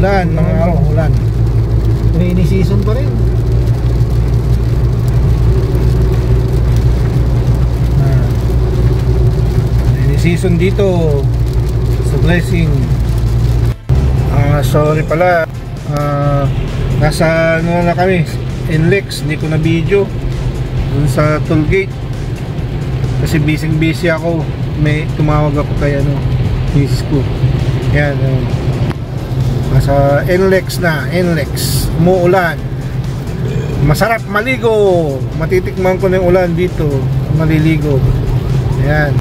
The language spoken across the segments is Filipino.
Ulan, mga araw, ulan. Rainy season pa rin. Rainy season dito sa Blessing. Sorry pala, nasa ano na kami, NLEX, hindi ko na video dun sa toll gate kasi busy ako. May tumawag ako kay misis ko. Yan, nasa NLEX na, NLEX, umuulan. Masarap maligo, matitikman ko na yung ulan dito, maliligo. Ayan.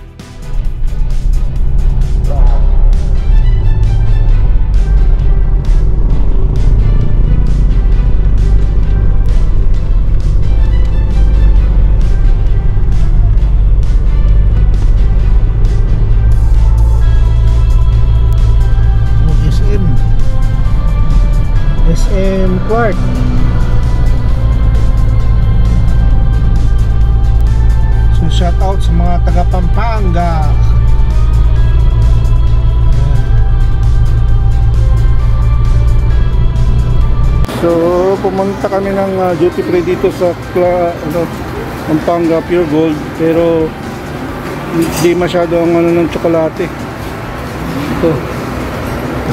SM Clark. So shout out sa mga taga Pampanga. So pumunta kami ng duty free dito sa Pampanga Pure Gold, pero hindi masyado ang ng tsokolate. Ito,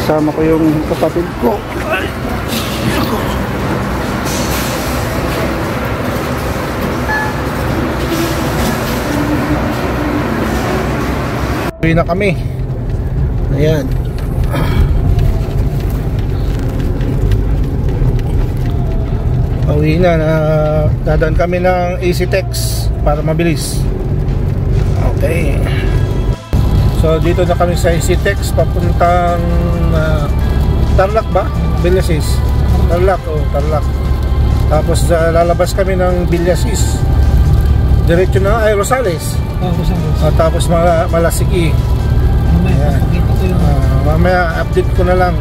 kasama ko yung kapatid ko. Uwi na kami. Ayan. Uwi na, dadaan kami ng EasyTex para mabilis. Okay. So dito na kami sa EasyTex papuntang Tarlac ba? Villasis. Tarlac, Tarlac. Tapos lalabas kami ng Villasis. Diretso na ay Rosales. Rosales. Tapos Malasiki. Mamaya update ko na lang.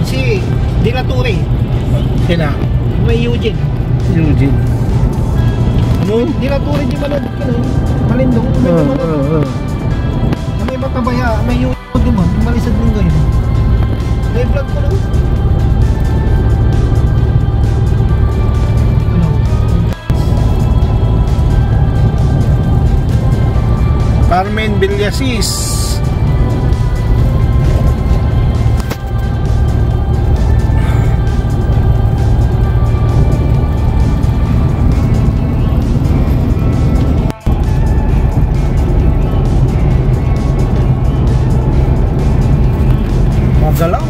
Si Dinaturi. Sina? May Eugene. Eugene. Ano? Dinaturi di ba Malindong? May matabaya, may Eugene duman, malisad mo ngayon. May vlog ko lang. Carmen Villasis. Magalaw.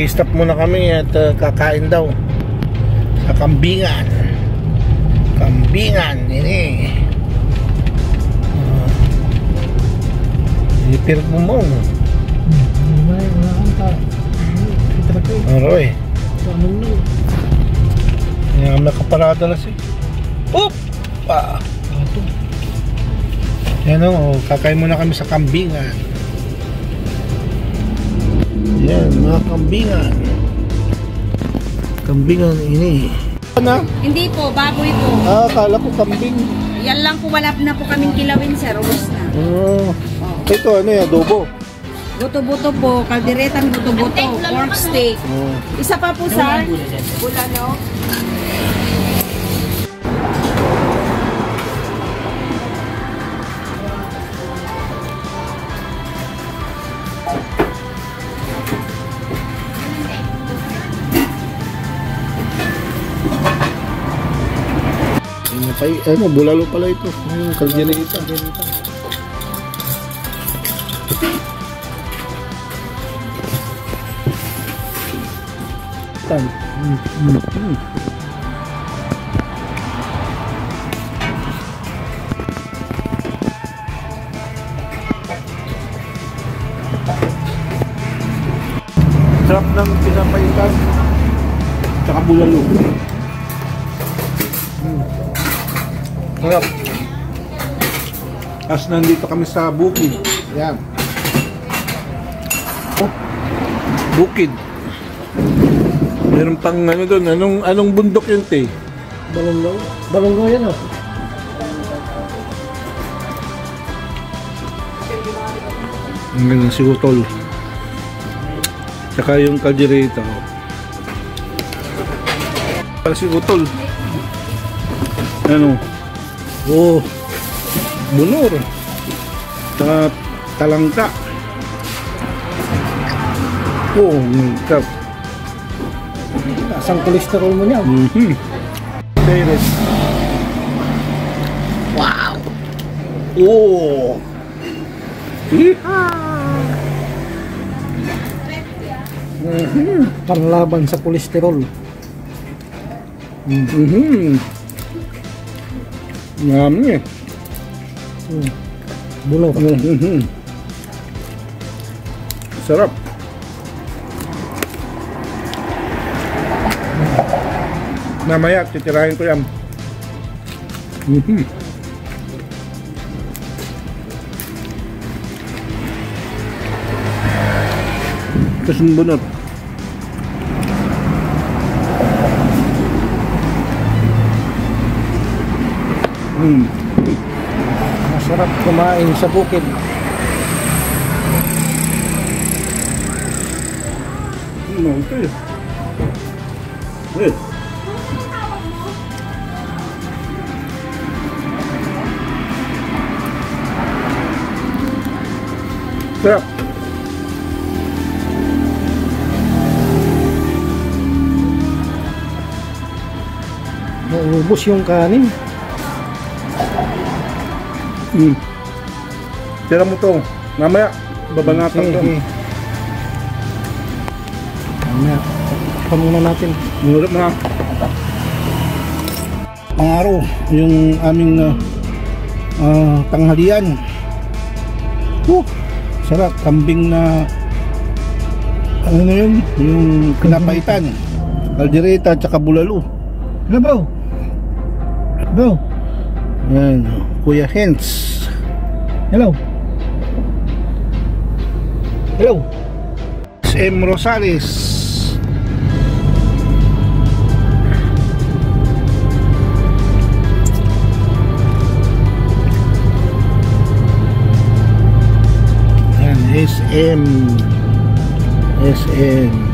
Mag-i-stop muna kami at kakain daw sa Kambingan. Kambingan ini. Ipirot mo mo. Wala kang ta. Kita na kayo. Aroy. Anong na? Yan, nakaparada na si. Oop! Pa! Ato. Yan o, kakain muna kami sa Kambingan. Yan, mga Kambingan. Kambingan ini. Ano? Hindi po, baboy po. Akala ko kambing. Yan lang po, wala na po kaming kilawin, sir. Ubus na. Oh. Ito ano yan, adobo. Buto-buto po, kalderetang buto-buto, pork steak. Oh. Isa pa po, sir. Bulalo. Ano, bulalo pala ito. Yung kaldereta. Tan. Sarap ng pinapaitan. Tsaka bulalo. Sarap. As nandito kami sa bukid. Yan. Oh, bukid. Meron pang ano doon. Anong bundok yun, te? Balonggaw? Balonggaw yan o. Ang ganyan si Utol. Tsaka yung kaldereta. Para si Utol. Ano? Oh, bunor. Tsaka talangka. Oh, sarap. Asang kolesterol mo niya. Favorite. Wow. Oh. Panlaban sa kolesterol. Yummy. Bulok. Sarap. Mamaya titirahin ko yan. Tapos yung bunot. Masarap kumain sa bukid. Okay. Wait. Sarap. Naubos yung kanin. Tira mo to. Mamaya, babanatan to. Mamaya, pamuna natin. Murap na. Pang-araw, yung aming tanghalian. Sarap, kambing na ano na yun? Yung pinapaitan. Kaldereta at saka bulalo. Hello bro. Bro. Yan, Kuya Hens. Hello. Hello. SM Rosales. Yan, SM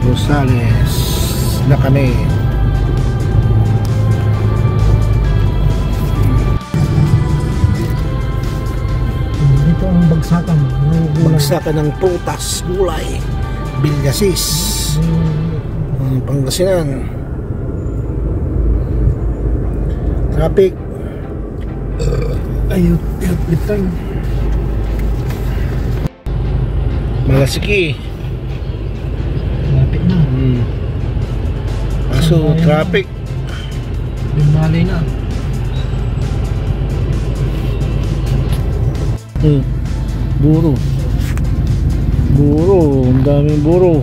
Rosales na kami. Dito ang bagsakan. Bagsakan ng prutas, gulay, bilyasis, Pangasinan. Traffic. Ayot bitang. Malasiki. Malapit na. So, traffic. Yung malay na. Buro. Buro, ang daming buro.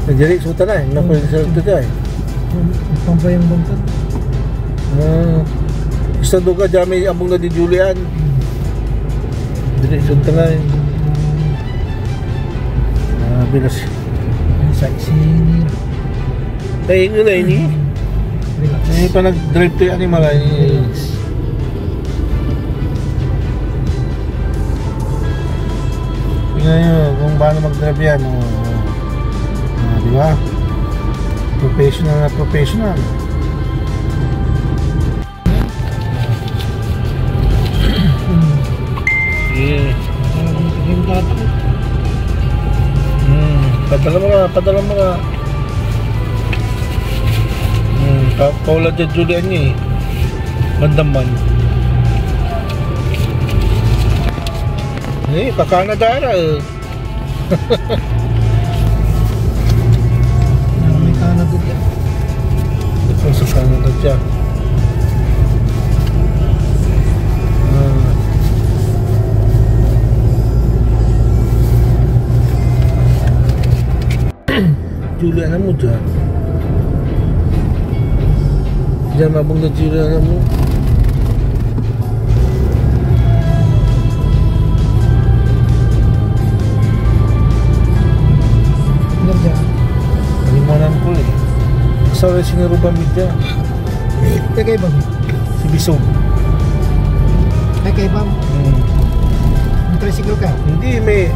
Jadi suta na eh, nako sa suta eh. Pambayang bangkad. Isa duga jami abong na di Julian. Jadi suta na eh. Bilas. Sightseeing. Tayo nga na ini. Ini pa nag-drive to animal ini. Tingnan nyo kung paano mag-drive yan. Diba? Professional na professional. Yeah. Padala mo ka. Paula dyan Julian niya eh. Mandaman. Pa-Canada na eh. May Canada dyan. Ito sa Canada dyan. Julian mo dyan. Diyan mabong na Julian mo. Palimanan ko eh. Sa oras siniruban mo dyan. Kay Bam. Si Bisog. Kay Bam. May tricycle ka? Hindi, may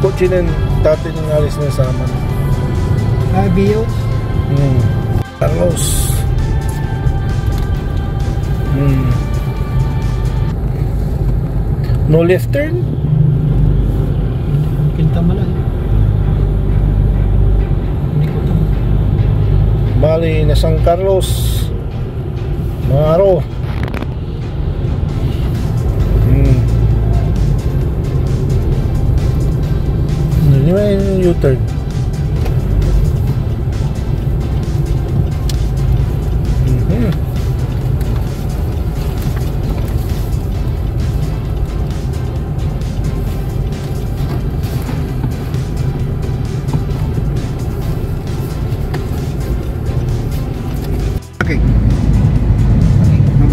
kotse ng dati ng alis na sama. Bio? Carlos. No left turn? Kinta mo lang. Hindi ko ito. Bali na San Carlos. Maro. Hindi ba yung U-turn?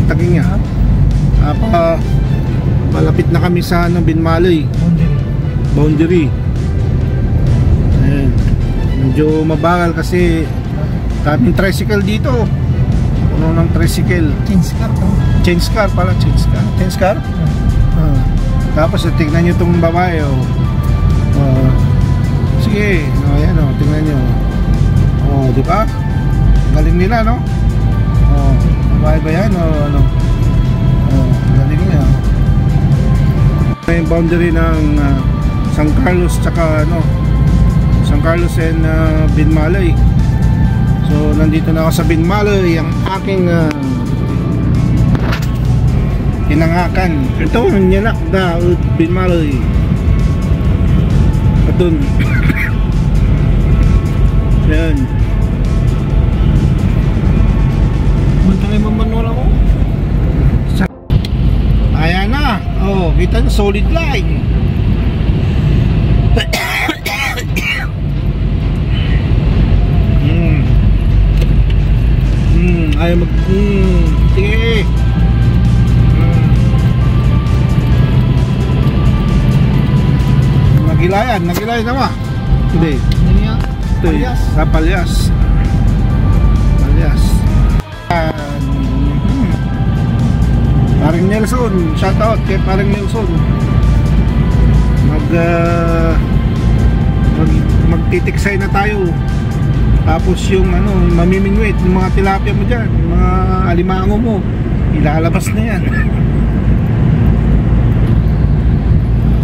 Taging nga. Malapit na kami sa Binmaloy boundary. Ayan. Medyo mabagal kasi kaming tricycle dito. Puno ng tricycle. Change car pala. Change car? Tapos tingnan nyo itong babae. Sige. Ayan tingnan nyo. Diba? Galing nila no? Babae ba yan o ano? Galing niya. May boundary ng San Carlos tsaka ano, San Carlos and Binmaloy. So nandito na ako sa Binmaloy, ang aking inangakan. Ito, nanyanak na Binmaloy. Atun. Yan. Mantangay mamanol ako. Ayan na. Kita nyo, solid line. Ayaw mag... Sige. Nagilayan naman. Hindi. Ito sa Palyas. Paring Nelson, shout out kay Paring Nelson. Magtitiksay na tayo. Tapos yung ano, mamimingwit yung mga tilapia mo dyan, yung mga alimango mo, ilalabas na yan.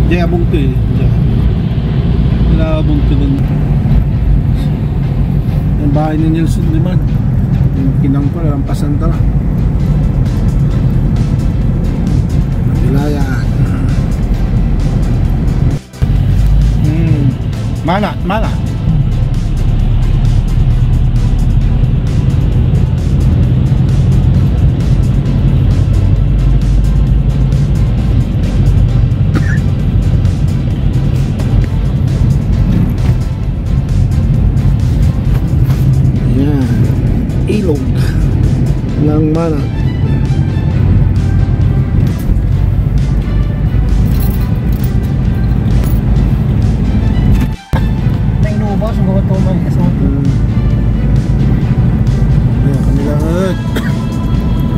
Diyan abong to eh. Ilabong to dun. Yung bahay ni Nelson naman. Yung kinang ko, lampasan tala. Nagilayan. Mana. Yan, ilog ng Mana.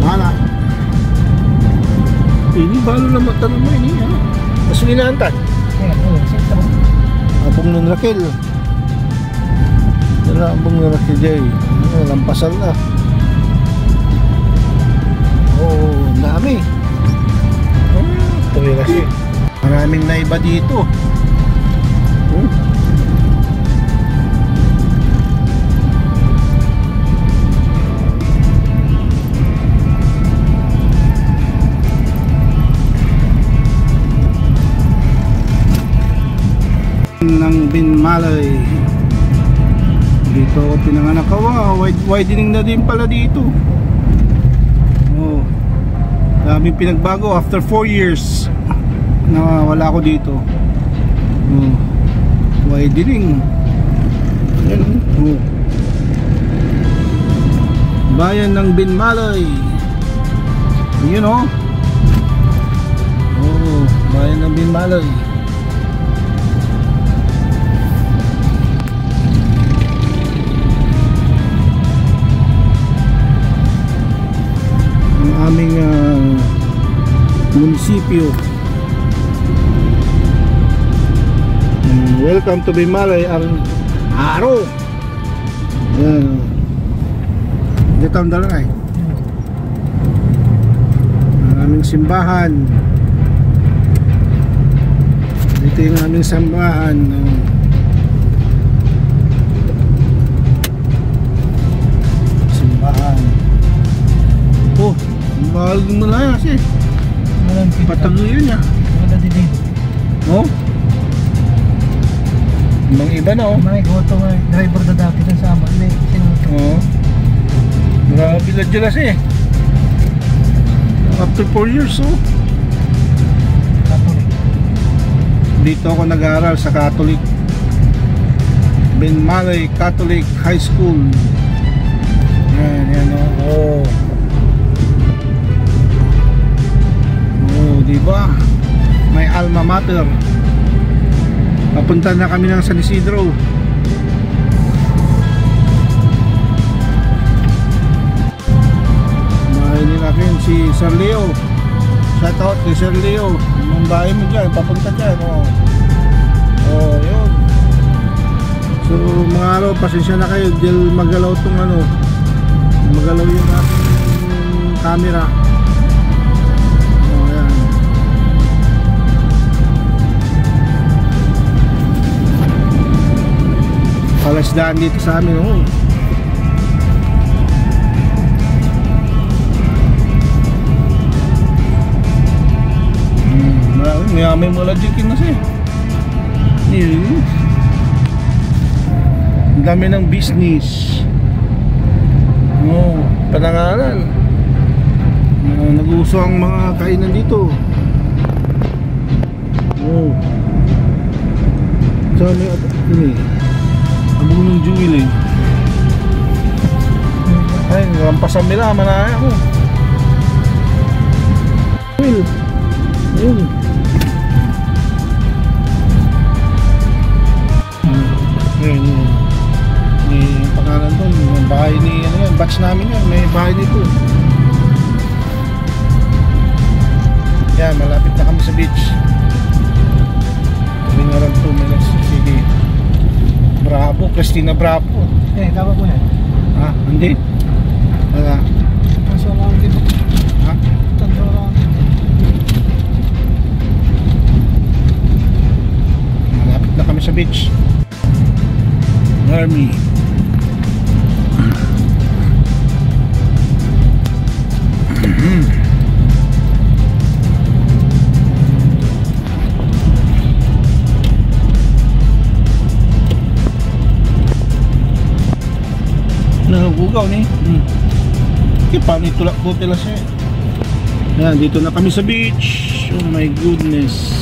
Mana? Ini balo na matanong mo ini. Mas ginantan. Abong ng Raquel. Dala abong ng Raquel Jay. Lampasan na. Oh, dami. Tuloy kasi. Maraming naiba dito. Ng Binmalay. Dito ako pinanganak. Widening na din pala dito. Oh, daming pinagbago after 4 years na wala ako dito. Oh, widening. Yan. Oh, bayan ng Binmalay. Yun oh. Oh, bayan ng Binmalay. Aming munisipyo. Welcome to Binmalay Aro. Yan. Dito ang dala ay. Aming simbahan. Dito yung aming simbahan. Simbahan. Oh, mahal mo na kasi. Patago yun ya. Oh? Ibang iba na oh. May goto nga driver na dati dun sa aman. Oh. Grabe lang dyan kasi. After 4 years oh. Catholic. Dito ako nag-aaral sa Catholic. Binmalay Catholic High School. Yan oh. Diba? May alma mater. Papunta na kami ng San Isidro. Bahay nila rin si Sir Leo. Shout out kay Sir Leo. Ang bahay mo dyan, papunta dyan oh, yun. So mga araw, pasensya na kayo dahil magalaw tong magalaw yung aking camera. Palasdaan dito sa amin oh. May mga lajikin na siya. Ang dami ng business. Oh, panangalan. Nag-uuso ang mga kainan dito. Oh. So may abong ng jewel eh. Ay, lampasan nila, manaya ko. Jewel. Ayun. Ayun. May pangalan doon. May bahay ni, batch namin yan. May bahay dito. Yan, malapit na kami sa beach. Kami nga lang 2 minutes. Sige. Bravo, Christina Bravo. Tama po yan. Ha? Hindi? Wala. Kaso lang dito. Ha? Tanto lang. Malapit na kami sa beach. Army. ugaw ni. Paano itulak po tila siya. Yan, dito na kami sa beach. Oh my goodness.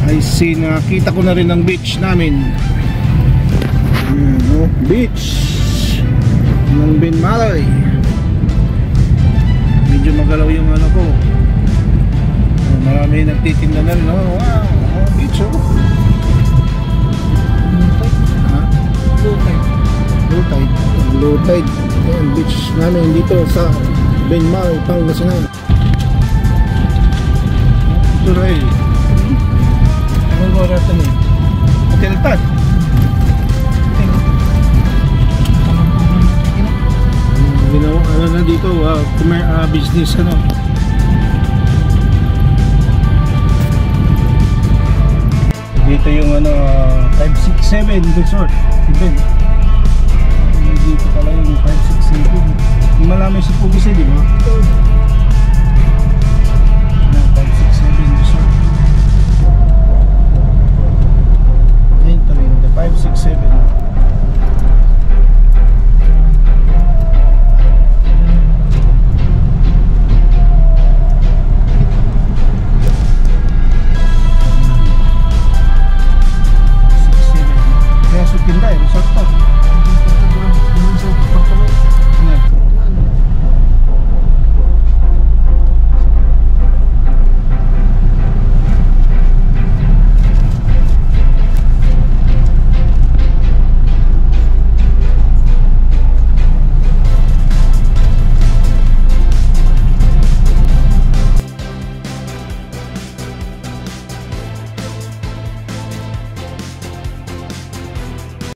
I see, nakita ko na rin ang beach namin. Beach ng Binmalay. Medyo magalaw yung ano ko. Marami nagtitinda na rin. Wow, beach Low tide. Low tide. Ayan, beach namin dito sa Binmalay, Pangasinan. Ito rin. Ano oras na yun? Hotel Tad. Ginawa ano na dito, business ano. Dito yung 567 resort. Dito.